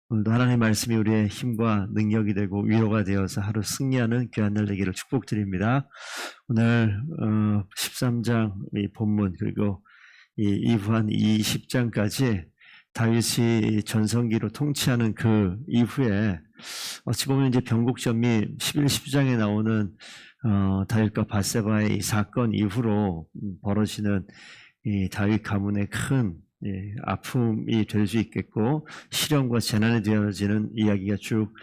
오늘도 하나님의 말씀이 우리의 힘과 능력이 되고 위로가 되어서 하루 승리하는 귀한 날 되기를 축복드립니다. 오늘 13장 이 본문 그리고 이 이후 한 20장까지 다윗이 전성기로 통치하는 그 이후에 어찌 보면 이제 변곡점이 11, 12장에 나오는 다윗과 밧세바의 이 사건 이후로 벌어지는 이 다윗 가문의 큰 아픔이 될 수 있겠고 시련과 재난에 되어지는 이야기가 쭉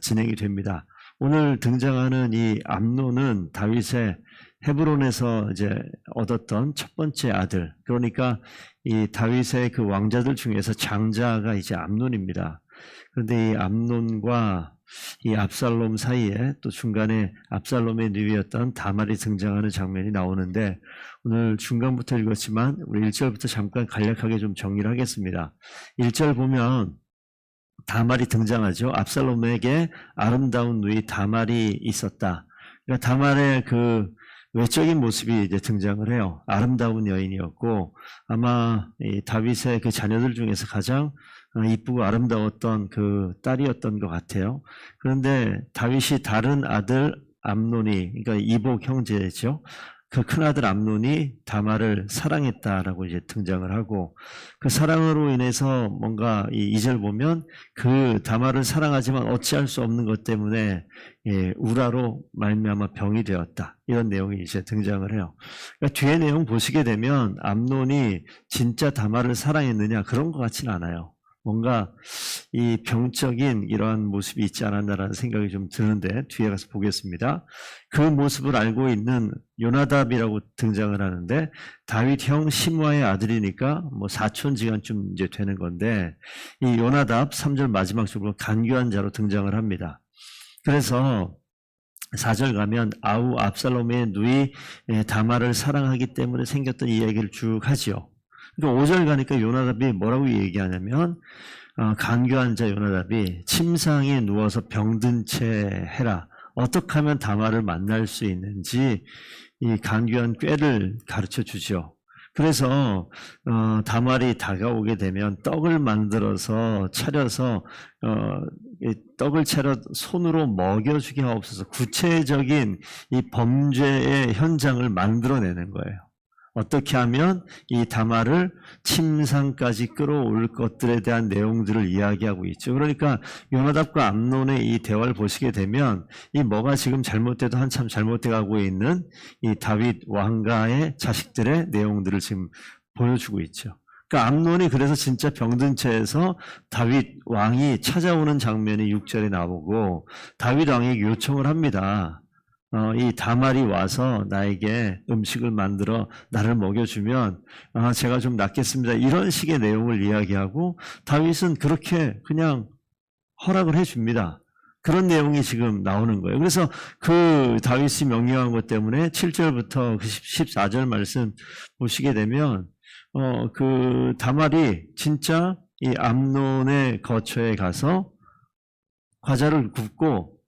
진행이 됩니다. 오늘 등장하는 이 암논은 다윗의 헤브론에서 이제 얻었던 첫 번째 아들, 그러니까 이 다윗의 그 왕자들 중에서 장자가 이제 암논입니다. 그런데 이 암논과 이 압살롬 사이에 또 중간에 압살롬의 누이였던 다말이 등장하는 장면이 나오는데 오늘 중간부터 읽었지만 우리 1절부터 잠깐 간략하게 좀 정리를 하겠습니다. 1절 보면 다말이 등장하죠. 압살롬에게 아름다운 누이 다말이 있었다. 그러니까 다말의 그 외적인 모습이 이제 등장을 해요. 아름다운 여인이었고 아마 이 다윗의 그 자녀들 중에서 가장 이쁘고 아름다웠던 그 딸이었던 것 같아요. 그런데 다윗이 다른 아들 암논이, 그러니까 이복 형제죠. 그 큰아들 암논이 다말을 사랑했다라고 이제 등장을 하고 그 사랑으로 인해서 뭔가 이 2절 보면 그 다말을 사랑하지만 어찌할 수 없는 것 때문에 우라로 말미암아 병이 되었다. 이런 내용이 이제 등장을 해요. 그러니까 뒤에 내용 보시게 되면 암논이 진짜 다말을 사랑했느냐 그런 것 같지는 않아요. 뭔가 이 병적인 이러한 모습이 있지 않았나라는 생각이 좀 드는데 뒤에 가서 보겠습니다. 그 모습을 알고 있는 요나답이라고 등장을 하는데 다윗 형 시므아의 아들이니까 뭐 사촌지간쯤 이제 되는 건데 이 요나답 3절 마지막 쪽으로 간교한 자로 등장을 합니다. 그래서 4절 가면 아우 압살롬의 누이 다말을 사랑하기 때문에 생겼던 이야기를 쭉 하지요. 그러니까 5절 가니까 요나답이 뭐라고 얘기하냐면 간교한 자 요나답이 침상에 누워서 병든 채 해라. 어떻게 하면 다말을 만날 수 있는지 이 간교한 꾀를 가르쳐 주죠. 그래서 다말이 다가오게 되면 떡을 만들어서 차려서 떡을 차려 손으로 먹여주게 하옵소서. 구체적인 이 범죄의 현장을 만들어내는 거예요. 어떻게 하면 이 다말을 침상까지 끌어올 것들에 대한 내용들을 이야기하고 있죠. 그러니까 요나답과 암논의 이 대화를 보시게 되면 이 뭐가 지금 잘못돼도 한참 잘못돼 가고 있는 이 다윗 왕가의 자식들의 내용들을 지금 보여주고 있죠. 그러니까 암논이 그래서 진짜 병든 채에서 다윗 왕이 찾아오는 장면이 6절에 나오고 다윗 왕에게 요청을 합니다. 이 다말이 와서 나에게 음식을 만들어 나를 먹여주면 제가 좀 낫겠습니다. 이런 식의 내용을 이야기하고 다윗은 그렇게 그냥 허락을 해줍니다. 그런 내용이 지금 나오는 거예요. 그래서 그 다윗이 명령한 것 때문에 7절부터 14절 말씀 보시게 되면 그 다말이 진짜 이 암논의 거처에 가서 과자를 굽고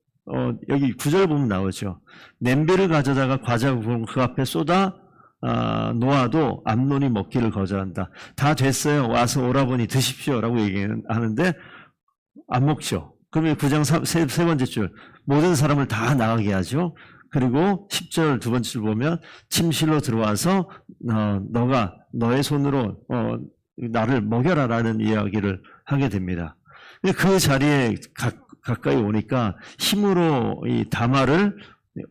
여기 9절 보면 나오죠. 냄비를 가져다가 과자 구운 그 앞에 쏟아 놓아도 암논이 먹기를 거절한다. 다 됐어요. 와서 오라버니 드십시오라고 얘기하는데 안 먹죠. 그러면 9장 세 번째 줄 모든 사람을 다 나가게 하죠. 그리고 10절 두 번째 줄 보면 침실로 들어와서 너가 너의 손으로 나를 먹여라라는 이야기를 하게 됩니다. 그 자리에 가까이 오니까 힘으로 이 다말을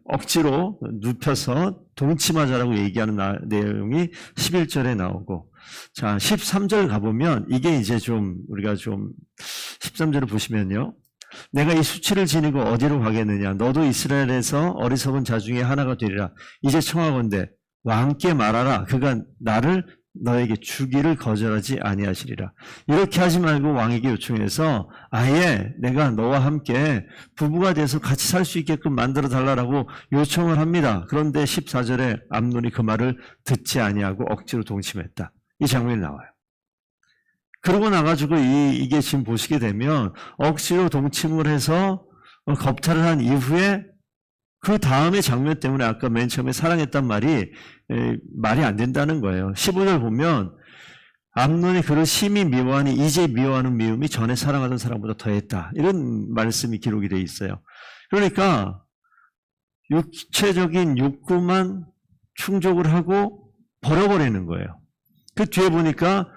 억지로 눕혀서 동침하자라고 얘기하는 내용이 11절에 나오고, 자 13절 가보면 이게 이제 좀 우리가 좀 13절을 보시면요. 내가 이 수치를 지니고 어디로 가겠느냐? 너도 이스라엘에서 어리석은 자 중에 하나가 되리라. 이제 청하건대 왕께 말하라. 그가 나를 너에게 주기를 거절하지 아니하시리라. 이렇게 하지 말고 왕에게 요청해서 아예 내가 너와 함께 부부가 돼서 같이 살 수 있게끔 만들어 달라고 요청을 합니다. 그런데 14절에 암논이 그 말을 듣지 아니하고 억지로 동침했다. 이 장면이 나와요. 그러고 나가지고 이게 지금 보시게 되면 억지로 동침을 해서 겁탈을 한 이후에 그 다음의 장면 때문에 아까 맨 처음에 사랑했단 말이 안 된다는 거예요. 15절 보면 암논이 그를 심히 미워하니 이제 미워하는 미움이 전에 사랑하던 사람보다 더했다. 이런 말씀이 기록이 되어 있어요. 그러니까 육체적인 욕구만 충족을 하고 버려버리는 거예요. 그 뒤에 보니까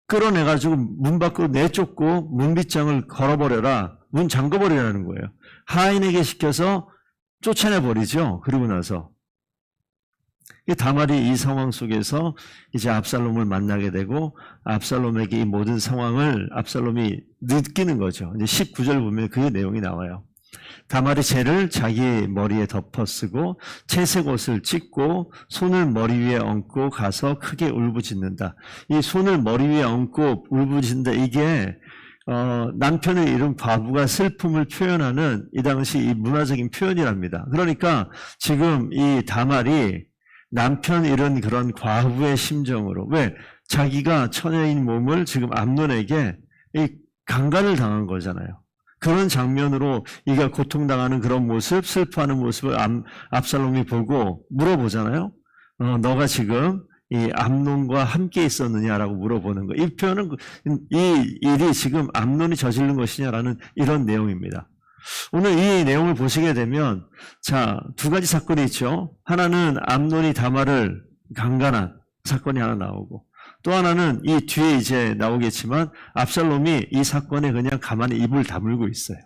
끌어내가지고 문 밖으로 내쫓고 문빗장을 걸어버려라. 문 잠궈버리라는 거예요. 하인에게 시켜서 쫓아내버리죠. 그러고 나서. 다말이 이 상황 속에서 이제 압살롬을 만나게 되고 압살롬에게 이 모든 상황을 압살롬이 느끼는 거죠. 이제 19절 보면 그 내용이 나와요. 다말이 채를 자기 머리에 덮어 쓰고 채색 옷을 찢고 손을 머리 위에 얹고 가서 크게 울부짖는다. 이 손을 머리 위에 얹고 울부짖는다. 이게 남편을 잃은 과부가 슬픔을 표현하는 이 당시 이 문화적인 표현이랍니다. 그러니까 지금 이 다말이 남편 잃은 그런 과부의 심정으로, 왜? 자기가 처녀인 몸을 지금 암논에게 이 강간을 당한 거잖아요. 그런 장면으로 이가 고통당하는 그런 모습, 슬퍼하는 모습을 압살롬이 보고 물어보잖아요. 너가 지금 이 암논과 함께 있었느냐라고 물어보는 거. 이 표현은 이 일이 지금 암논이 저지른 것이냐라는 이런 내용입니다. 오늘 이 내용을 보시게 되면 자, 두 가지 사건이 있죠. 하나는 암논이 다말을 강간한 사건이 하나 나오고, 또 하나는 이 뒤에 이제 나오겠지만 압살롬이 이 사건에 그냥 가만히 입을 다물고 있어요.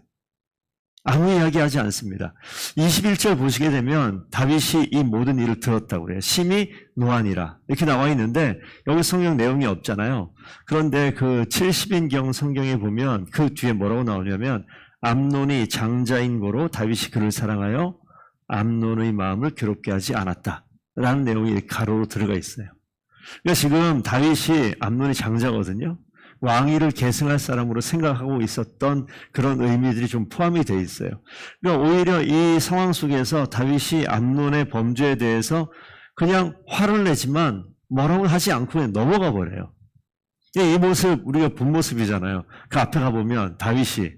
아무 이야기하지 않습니다. 21절 보시게 되면 다윗이 이 모든 일을 들었다고 그래요. 심히 노하니라 이렇게 나와 있는데 여기 성경 내용이 없잖아요. 그런데 그 70인경 성경에 보면 그 뒤에 뭐라고 나오냐면 암논이 장자인 고로 다윗이 그를 사랑하여 암논의 마음을 괴롭게 하지 않았다 라는 내용이 가로로 들어가 있어요. 그러니까 지금 다윗이 암논이 장자거든요. 왕위를 계승할 사람으로 생각하고 있었던 그런 의미들이 좀 포함이 되어 있어요. 그러니까 오히려 이 상황 속에서 다윗이 암논의 범죄에 대해서 그냥 화를 내지만 뭐라고 하지 않고 그냥 넘어가 버려요. 이 모습 우리가 본 모습이잖아요. 그 앞에 가보면 다윗이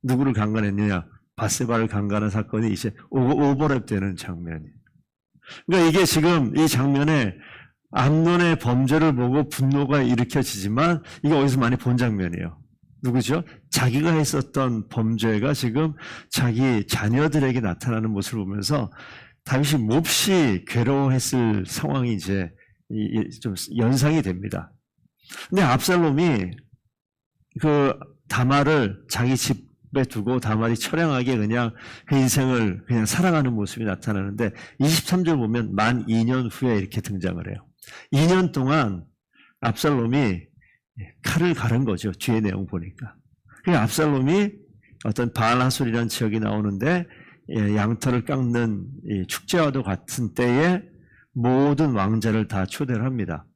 누구를 강간했느냐? 바세바를 강간한 사건이 이제 오버랩되는 장면이에요. 그러니까 이게 지금 이 장면에 암논의 범죄를 보고 분노가 일으켜지지만 이게 어디서 많이 본 장면이에요. 누구죠? 자기가 했었던 범죄가 지금 자기 자녀들에게 나타나는 모습을 보면서 다윗이 몹시 괴로워했을 상황이 이제 좀 연상이 됩니다. 근데 압살롬이 그 다말을 자기 집에 두고 다말이 처량하게 그냥 그 인생을 그냥 살아가는 모습이 나타나는데 23절 보면 만 2년 후에 이렇게 등장을 해요. 2년 동안 압살롬이 칼을 가른 거죠. 뒤에 내용 보니까. 그러니까 압살롬이 어떤 바알하솔이라는 지역이 나오는데 양털을 깎는 축제와도 같은 때에 모든 왕자를 다 초대를 합니다.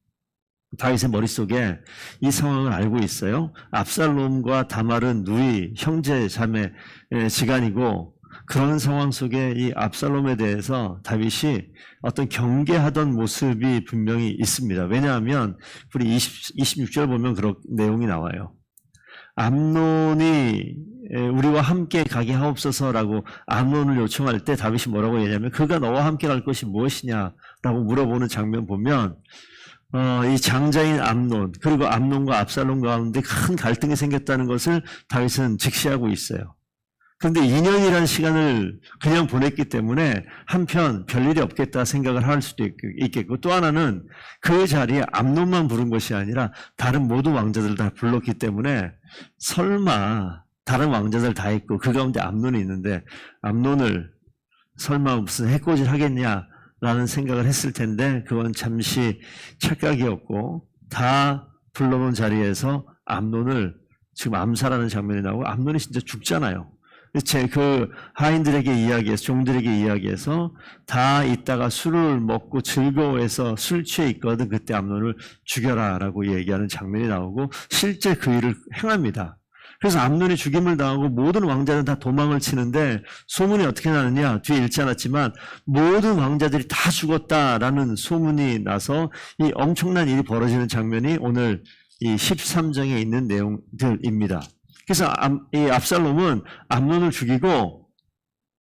다윗의 머릿속에 이 상황을 알고 있어요. 압살롬과 다말은 누이, 형제, 자매 지간이고 그런 상황 속에 이 압살롬에 대해서 다윗이 어떤 경계하던 모습이 분명히 있습니다. 왜냐하면 우리 26절 보면 그런 내용이 나와요. 암논이 우리와 함께 가게 하옵소서라고 암논을 요청할 때 다윗이 뭐라고 얘기하냐면 그가 너와 함께 갈 것이 무엇이냐라고 물어보는 장면 보면 이 장자인 암논 그리고 암논과 압살롬 가운데 큰 갈등이 생겼다는 것을 다윗은 직시하고 있어요. 그런데 2년이라는 시간을 그냥 보냈기 때문에 한편 별일이 없겠다 생각을 할 수도 있겠고 또 하나는 그 자리에 암논만 부른 것이 아니라 다른 모든 왕자들 다 불렀기 때문에 설마 다른 왕자들 다 있고 그 가운데 암논이 있는데 암논을 설마 무슨 해코지를 하겠냐라는 생각을 했을 텐데 그건 잠시 착각이었고 다 불러놓은 자리에서 암논을 지금 암살하는 장면이 나오고 암논이 진짜 죽잖아요. 그 하인들에게 이야기해서 종들에게 이야기해서 다 있다가 술을 먹고 즐거워해서 술 취해 있거든 그때 암논을 죽여라라고 얘기하는 장면이 나오고 실제 그 일을 행합니다. 그래서 암논이 죽임을 당하고 모든 왕자는 다 도망을 치는데 소문이 어떻게 나느냐 뒤에 읽지 않았지만 모든 왕자들이 다 죽었다라는 소문이 나서 이 엄청난 일이 벌어지는 장면이 오늘 이 13장에 있는 내용들입니다. 그래서 이 압살롬은 암논을 죽이고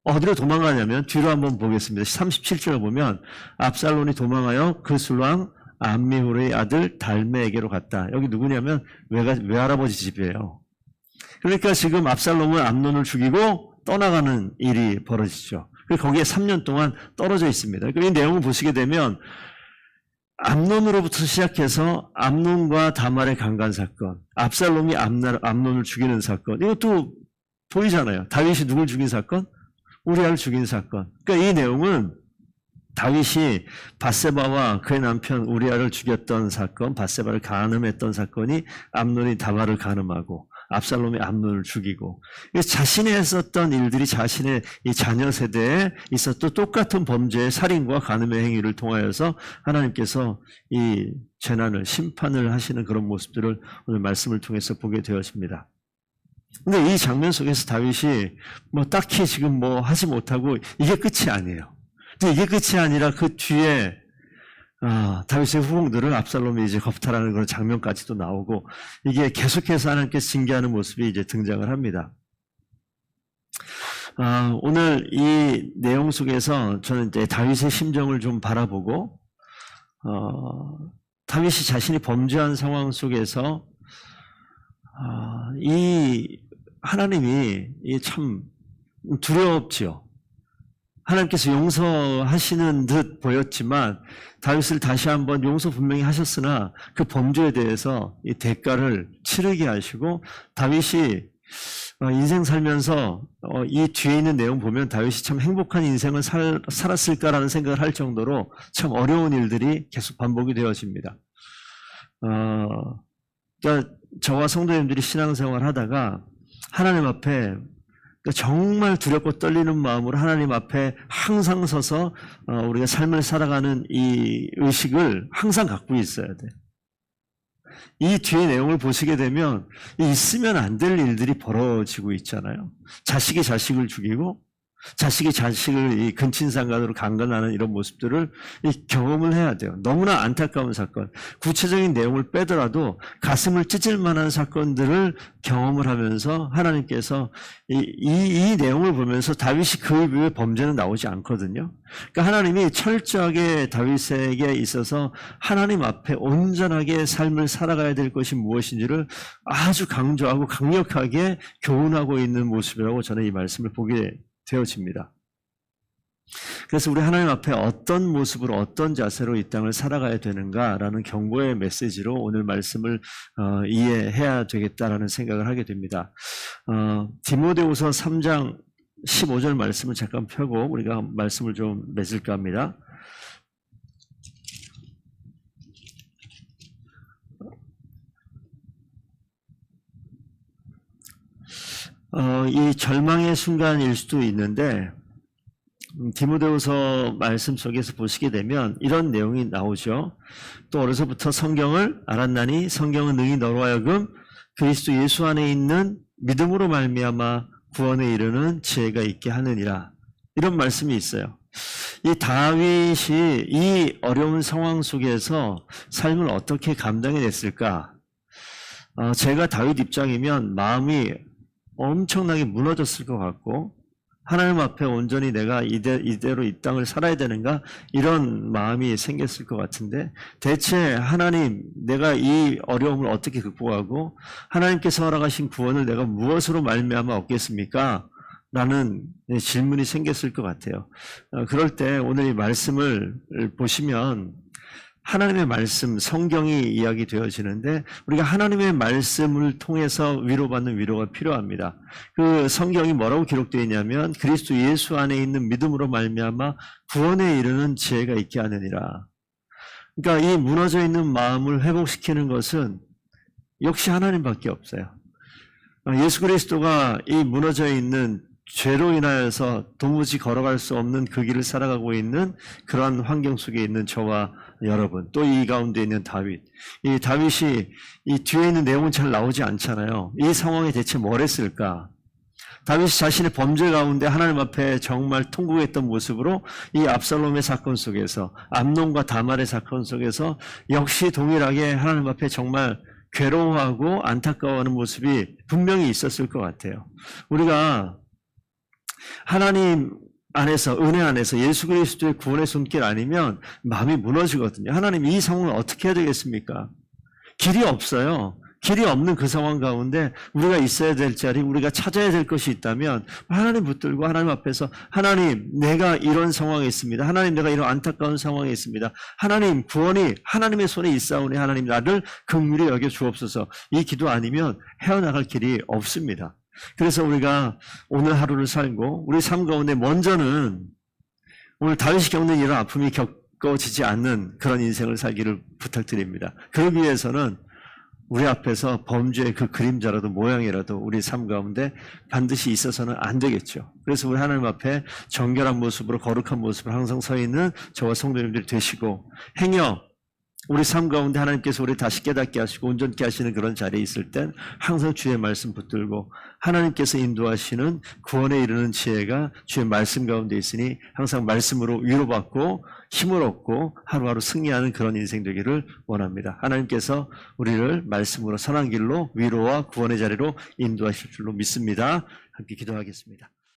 어디로 도망가냐면 뒤로 한번 보겠습니다. 37절 보면 압살롬이 도망하여 그 술왕 암미후르의 아들 달메에게로 갔다. 여기 누구냐면 외할아버지 집이에요. 그러니까 지금 압살롬은 암논을 죽이고 떠나가는 일이 벌어지죠. 그리고 거기에 3년 동안 떨어져 있습니다. 이 내용을 보시게 되면 암논으로부터 시작해서 암논과 다말의 강간 사건, 압살롬이 암논을 죽이는 사건, 이것도 보이잖아요. 다윗이 누굴 죽인 사건? 우리아를 죽인 사건. 그러니까 이 내용은 다윗이 밧세바와 그의 남편 우리아를 죽였던 사건, 밧세바를 간음했던 사건이 암논이 다말을 간음하고 압살롬이 암논을 죽이고, 자신이 했었던 일들이 자신의 이 자녀 세대에 있었던 똑같은 범죄의 살인과 간음의 행위를 통하여서 하나님께서 이 재난을 심판을 하시는 그런 모습들을 오늘 말씀을 통해서 보게 되었습니다. 근데 이 장면 속에서 다윗이 뭐 딱히 지금 뭐 하지 못하고 이게 끝이 아니에요. 근데 이게 끝이 아니라 그 뒤에 다윗의 후궁들을 압살롬이 이제 겁탈하는 그런 장면까지도 나오고, 이게 계속해서 하나님께서 징계하는 모습이 이제 등장을 합니다. 오늘 이 내용 속에서 저는 이제 다윗의 심정을 좀 바라보고, 다윗이 자신이 범죄한 상황 속에서 이 하나님이 참 두렵지요. 하나님께서 용서하시는 듯 보였지만 다윗을 다시 한번 용서 분명히 하셨으나 그 범죄에 대해서 이 대가를 치르게 하시고, 다윗이 인생 살면서 이 뒤에 있는 내용 보면 다윗이 참 행복한 인생을 살았을까라는 생각을 할 정도로 참 어려운 일들이 계속 반복이 되어집니다. 그러니까 저와 성도님들이 신앙생활 하다가 하나님 앞에 정말 두렵고 떨리는 마음으로 하나님 앞에 항상 서서 우리가 삶을 살아가는 이 의식을 항상 갖고 있어야 돼. 이 뒤에 내용을 보시게 되면 있으면 안 될 일들이 벌어지고 있잖아요. 자식이 자식을 죽이고 자식이 자식을 이 근친상간으로 강간하는 이런 모습들을 경험을 해야 돼요. 너무나 안타까운 사건, 구체적인 내용을 빼더라도 가슴을 찢을 만한 사건들을 경험을 하면서 하나님께서 이 내용을 보면서 다윗이 그 이후에 범죄는 나오지 않거든요. 그러니까 하나님이 철저하게 다윗에게 있어서 하나님 앞에 온전하게 삶을 살아가야 될 것이 무엇인지를 아주 강조하고 강력하게 교훈하고 있는 모습이라고 저는 이 말씀을 보게 되어집니다. 그래서 우리 하나님 앞에 어떤 모습으로 어떤 자세로 이 땅을 살아가야 되는가라는 경고의 메시지로 오늘 말씀을 이해해야 되겠다라는 생각을 하게 됩니다. 디모데후서 3장 15절 말씀을 잠깐 펴고 우리가 말씀을 좀 맺을까 합니다. 이 절망의 순간일 수도 있는데 디모데후서 말씀 속에서 보시게 되면 이런 내용이 나오죠. 또 어려서부터 성경을 알았나니 성경은 능히 너로 하여금 그리스도 예수 안에 있는 믿음으로 말미암아 구원에 이르는 지혜가 있게 하느니라. 이런 말씀이 있어요. 이 다윗이 이 어려운 상황 속에서 삶을 어떻게 감당해냈을까? 제가 다윗 입장이면 마음이 엄청나게 무너졌을 것 같고, 하나님 앞에 온전히 내가 이대로 이 땅을 살아야 되는가 이런 마음이 생겼을 것 같은데, 대체 하나님, 내가 이 어려움을 어떻게 극복하고 하나님께서 허락하신 구원을 내가 무엇으로 말미암아 얻겠습니까? 라는 질문이 생겼을 것 같아요. 그럴 때 오늘 이 말씀을 보시면 하나님의 말씀, 성경이 이야기되어지는데 우리가 하나님의 말씀을 통해서 위로받는 위로가 필요합니다. 그 성경이 뭐라고 기록되어 있냐면 그리스도 예수 안에 있는 믿음으로 말미암아 구원에 이르는 지혜가 있게 하느니라. 그러니까 이 무너져 있는 마음을 회복시키는 것은 역시 하나님밖에 없어요. 예수 그리스도가 이 무너져 있는 죄로 인하여서 도무지 걸어갈 수 없는 그 길을 살아가고 있는 그러한 환경 속에 있는 저와 여러분, 또 이 가운데 있는 다윗. 이 다윗이 이 뒤에 있는 내용은 잘 나오지 않잖아요. 이 상황에 대체 뭘 했을까? 다윗이 자신의 범죄 가운데 하나님 앞에 정말 통곡했던 모습으로 이 압살롬의 사건 속에서, 암논과 다말의 사건 속에서 역시 동일하게 하나님 앞에 정말 괴로워하고 안타까워하는 모습이 분명히 있었을 것 같아요. 우리가 하나님 안에서, 은혜 안에서 예수 그리스도의 구원의 손길 아니면 마음이 무너지거든요. 하나님, 이 상황을 어떻게 해야 되겠습니까? 길이 없어요. 길이 없는 그 상황 가운데 우리가 있어야 될 자리, 우리가 찾아야 될 것이 있다면 하나님 붙들고 하나님 앞에서, 하나님, 내가 이런 상황에 있습니다. 하나님, 내가 이런 안타까운 상황에 있습니다. 하나님, 구원이 하나님의 손에 있사오니 하나님 나를 긍휼히 여겨 주옵소서. 이 기도 아니면 헤어나갈 길이 없습니다. 그래서 우리가 오늘 하루를 살고 우리 삶 가운데 먼저는 오늘 다윗이 겪는 이런 아픔이 겪어지지 않는 그런 인생을 살기를 부탁드립니다. 그러기 위해서는 우리 앞에서 범죄의 그 그림자라도 모양이라도 우리 삶 가운데 반드시 있어서는 안 되겠죠. 그래서 우리 하나님 앞에 정결한 모습으로, 거룩한 모습으로 항상 서 있는 저와 성도님들이 되시고, 행여 우리 삶 가운데 하나님께서 우리 다시 깨닫게 하시고 온전케 하시는 그런 자리에 있을 땐 항상 주의 말씀 붙들고, 하나님께서 인도하시는 구원에 이르는 지혜가 주의 말씀 가운데 있으니 항상 말씀으로 위로받고 힘을 얻고 하루하루 승리하는 그런 인생 되기를 원합니다. 하나님께서 우리를 말씀으로 선한 길로, 위로와 구원의 자리로 인도하실 줄로 믿습니다. 함께 기도하겠습니다.